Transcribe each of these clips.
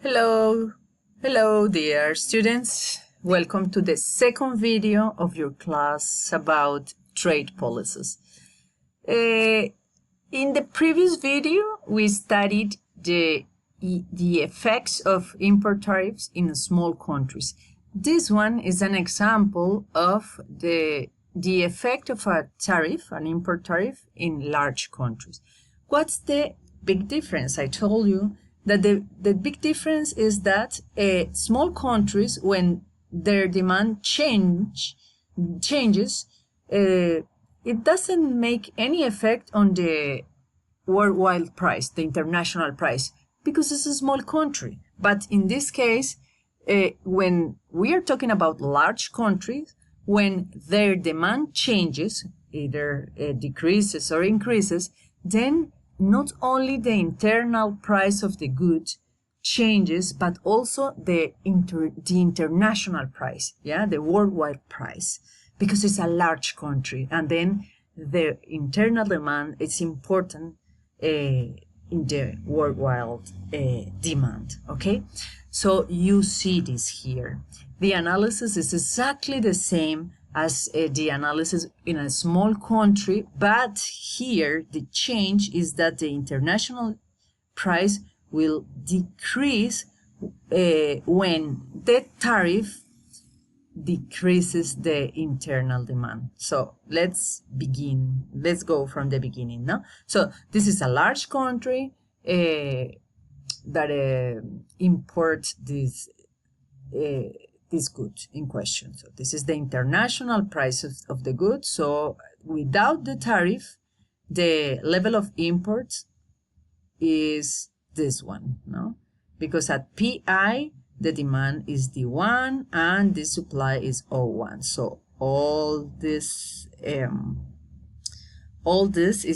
Hello, hello dear students. Welcome to the second video of your class about trade policies. In the previous video, we studied the effects of import tariffs in small countries. This one is an example of the effect of a tariff, an import tariff, in large countries. What's the big difference? I told you that the big difference is that small countries, when their demand changes, it doesn't make any effect on the worldwide price, the international price, because it's a small country. But in this case, when we are talking about large countries, when their demand changes, either decreases or increases, then not only the internal price of the good changes, but also the international price, the worldwide price, because it's a large country, and then the internal demand is important in the worldwide demand. Okay, so you see this here. The analysis is exactly the same as the analysis in a small country, but here the change is that the international price will decrease when the tariff decreases the internal demand. So let's begin. Let's go from the beginning now. So this is a large country that imports this good in question. So this is the international price of the good. So without the tariff, the level of imports is this one, no? Because at PI, the demand is D1 and the supply is O1. So all this is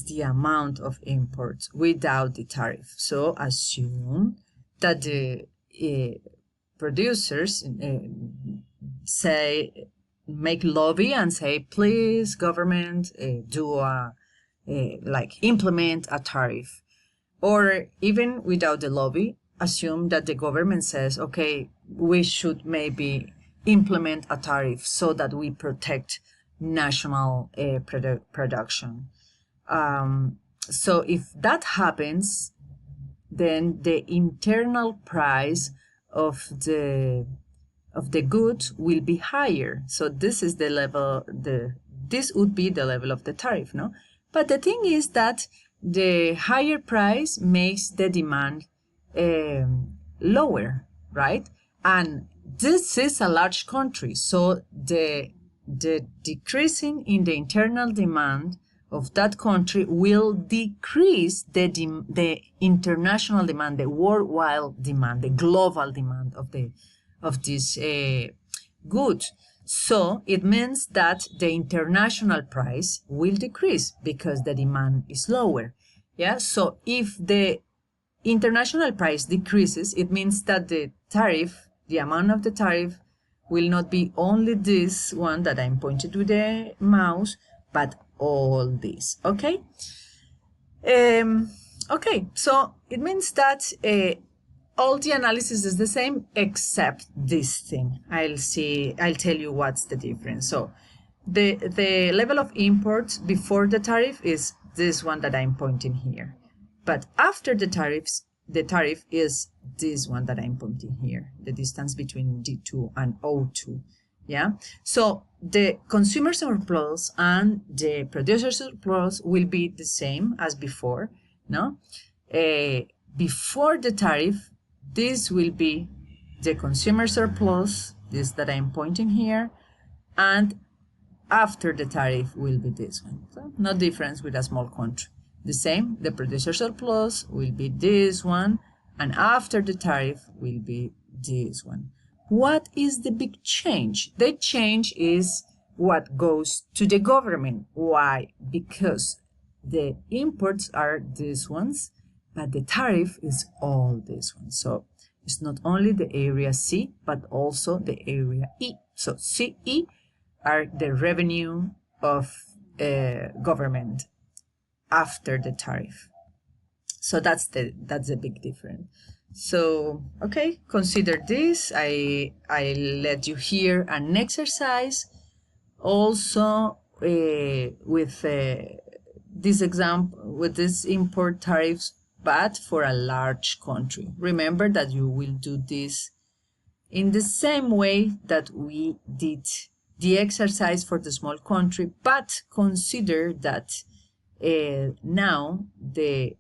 the amount of imports without the tariff. So assume that the producers make lobby and say, please government, implement a tariff. Or even without the lobby, assume that the government says, okay, we should maybe implement a tariff so that we protect national production. So if that happens, then the internal price of the goods will be higher. So this is the level, this would be the level of the tariff, no? But the thing is that the higher price makes the demand lower, right? And this is a large country, so the decreasing in the internal demand of that country will decrease the international demand, the worldwide demand, the global demand of this good. So it means that the international price will decrease because the demand is lower. Yeah. So if the international price decreases, it means that the tariff, the amount of the tariff, will not be only this one that I'm pointing to the mouse, but all this. Okay. Okay. So it means that all the analysis is the same except this thing. I'll tell you what's the difference. So the level of imports before the tariff is this one that I'm pointing here. But after the tariff is this one that I'm pointing here, the distance between D2 and O2. Yeah. So the consumer surplus and the producer surplus will be the same as before, no? Before the tariff, this will be the consumer surplus, this that I'm pointing here, and after the tariff will be this one. So no difference with a small country. The same, the producer surplus will be this one, and after the tariff will be this one. What is the big change? The change is what goes to the government. Why? Because the imports are these ones, but the tariff is all these ones. So it's not only the area C, but also the area E. So CE are the revenue of government after the tariff. So that's the big difference. So, okay, consider this. I let you hear an exercise also with this example, with this import tariffs, but for a large country. Remember that you will do this in the same way that we did the exercise for the small country, but consider that now the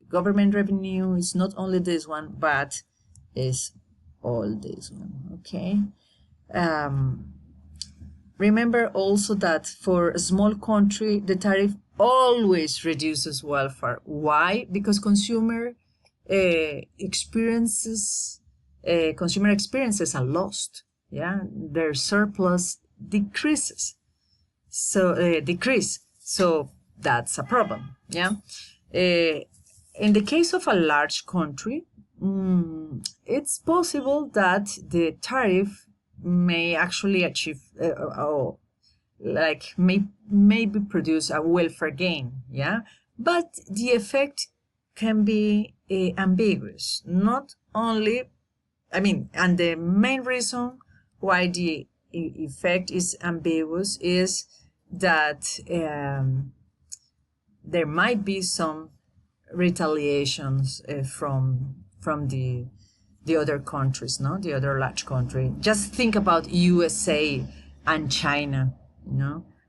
government revenue is not only this one, but is all this one, okay? Remember also that for a small country, the tariff always reduces welfare. Why? Because consumer experiences are lost. Yeah, their surplus decreases. So decrease. So that's a problem. Yeah. In the case of a large country, it's possible that the tariff may actually achieve maybe produce a welfare gain, yeah, but the effect can be ambiguous. Not only, and the main reason why the effect is ambiguous is that there might be some retaliations from the other countries, no, the other large country. Just think about USA and China.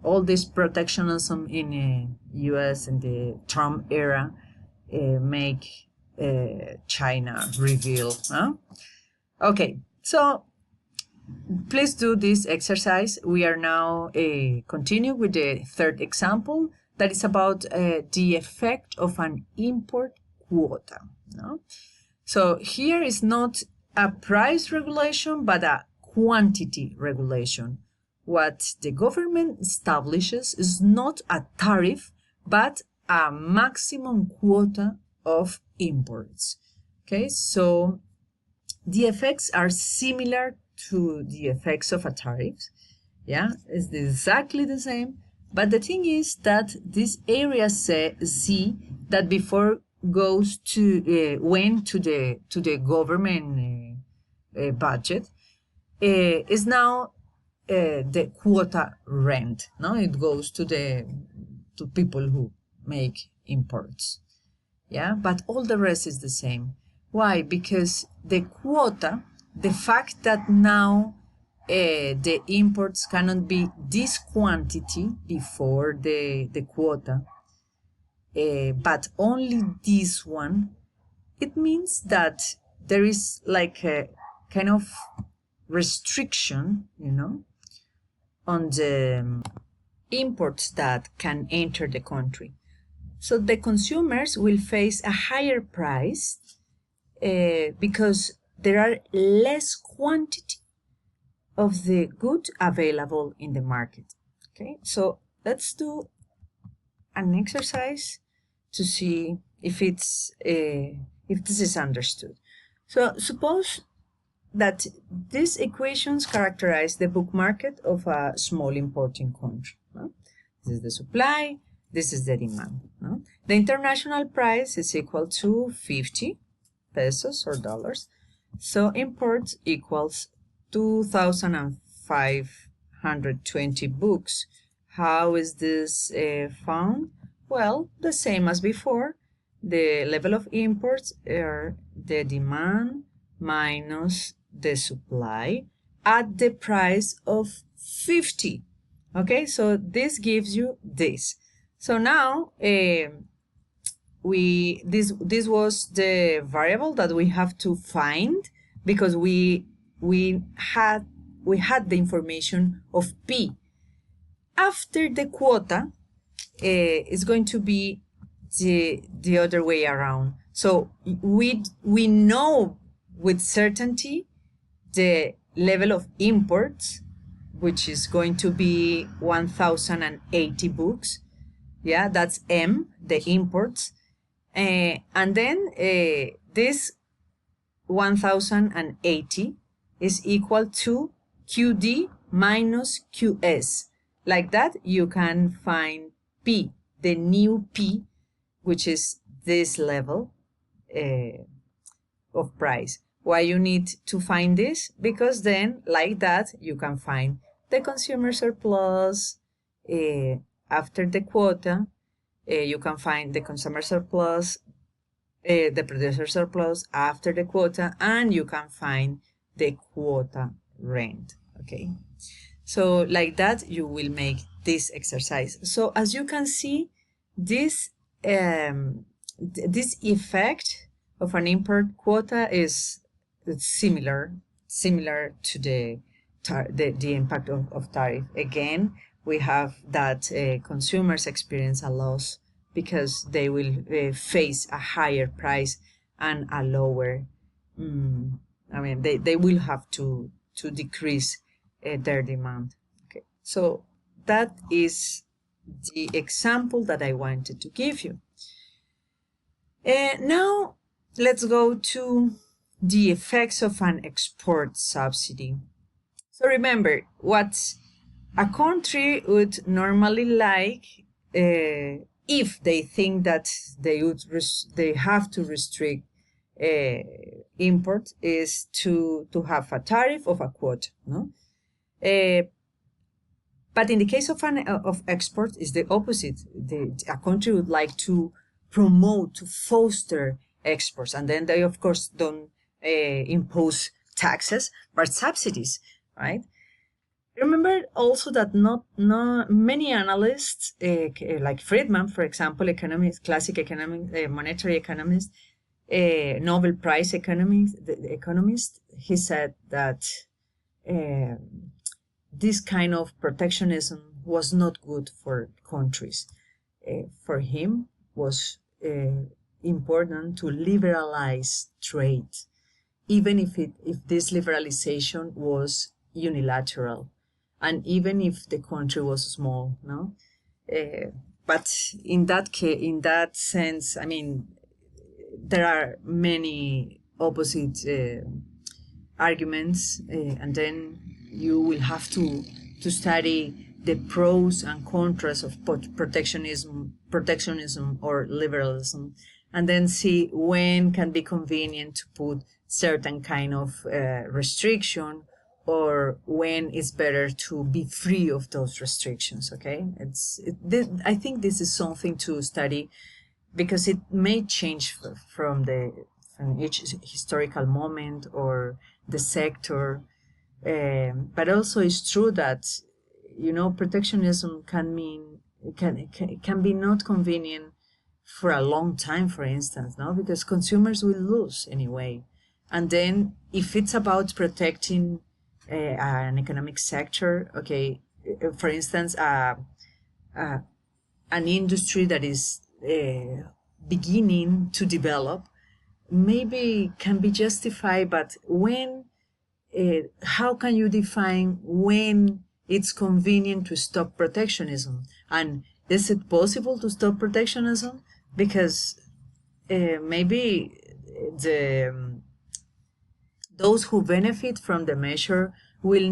All this protectionism in US in the Trump era make China reveal. Okay, so please do this exercise. We are now continue with the third example that is about the effect of an import quota. No? So here is not a price regulation, but a quantity regulation. What the government establishes is not a tariff, but a maximum quota of imports. Okay, so the effects are similar to the effects of a tariff. Yeah, it's exactly the same. But the thing is that this area C that before goes to went to the government budget is now the quota rent. No, it goes to people who make imports. Yeah, but all the rest is the same. Why? Because the quota, the fact that now the imports cannot be this quantity before the quota, but only this one, it means that there is like a kind of restriction, on the imports that can enter the country. So the consumers will face a higher price because there are less quantity of the good available in the market. Okay, so let's do an exercise to see if this is understood. So suppose that these equations characterize the book market of a small importing country. No? This is the supply, this is the demand. No? The international price is equal to 50 pesos or dollars. So imports equals 2,520 books. How is this found? Well, the same as before. The level of imports are the demand minus the supply at the price of 50. Okay, so this gives you this. So now this was the variable that we have to find because we had the information of P. After the quota, it's going to be the other way around. So we know with certainty the level of imports, which is going to be 1,080 books. Yeah, that's M, the imports. And then this 1,080 is equal to QD minus QS. Like that, you can find P, the new P, which is this level of price. Why you need to find this? Because then, like that, you can find the consumer surplus after the quota. You can find the consumer surplus, the producer surplus after the quota, and you can find the quota rent. Okay, so like that you will make this exercise. So as you can see, this this effect of an import quota is similar to the impact of tariff. Again, we have that consumers experience a loss because they will face a higher price and a lower I mean, they will have to decrease their demand. Okay, so that is the example that I wanted to give you. Now let's go to the effects of an export subsidy. So remember, what a country would normally like if they think that they have to restrict import is to have a tariff of a quota, no? But in the case of export, is the opposite. A country would like to promote, to foster exports, and then they of course don't impose taxes but subsidies, right? Remember also that not many analysts, like Friedman, for example, classic economic, monetary economist, Nobel Prize economist, he said that this kind of protectionism was not good for countries. For him, was important to liberalize trade, even if this liberalization was unilateral, and even if the country was small, no. But in that sense, I mean, there are many opposite arguments, and then you will have to study the pros and cons of protectionism or liberalism, and then see when can be convenient to put certain kind of restriction, or when it's better to be free of those restrictions. Okay, I think this is something to study, because it may change from each historical moment or the sector. But also it's true that, you know, protectionism can be not convenient for a long time, for instance, no, because consumers will lose anyway. And then if it's about protecting an economic sector, okay, for instance, an industry that is beginning to develop, maybe can be justified, but when how can you define when it's convenient to stop protectionism? And is it possible to stop protectionism? Because maybe those who benefit from the measure will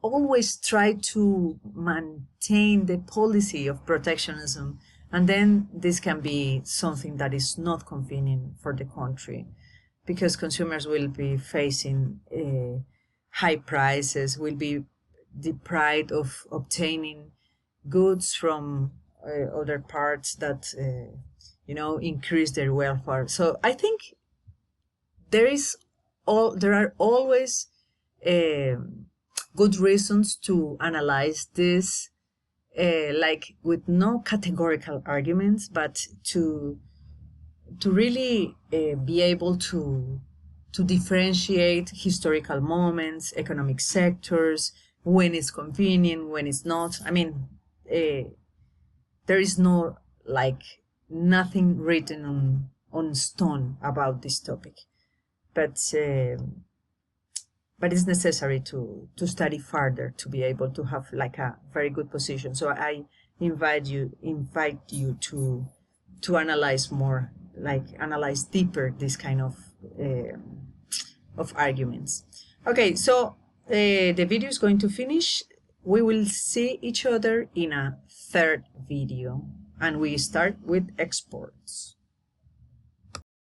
always try to maintain the policy of protectionism, and then this can be something that is not convenient for the country, because consumers will be facing high prices, will be deprived of obtaining goods from other parts that increase their welfare. So I think there are always good reasons to analyze this, like with no categorical arguments, but to really be able to differentiate historical moments, economic sectors, when it's convenient, when it's not. I mean, there is nothing written on stone about this topic, but it's necessary to study further to be able to have like a very good position. So I invite you to analyze more, analyze deeper this kind of arguments. Okay, so the video is going to finish. We will see each other in a third video, and we start with exports.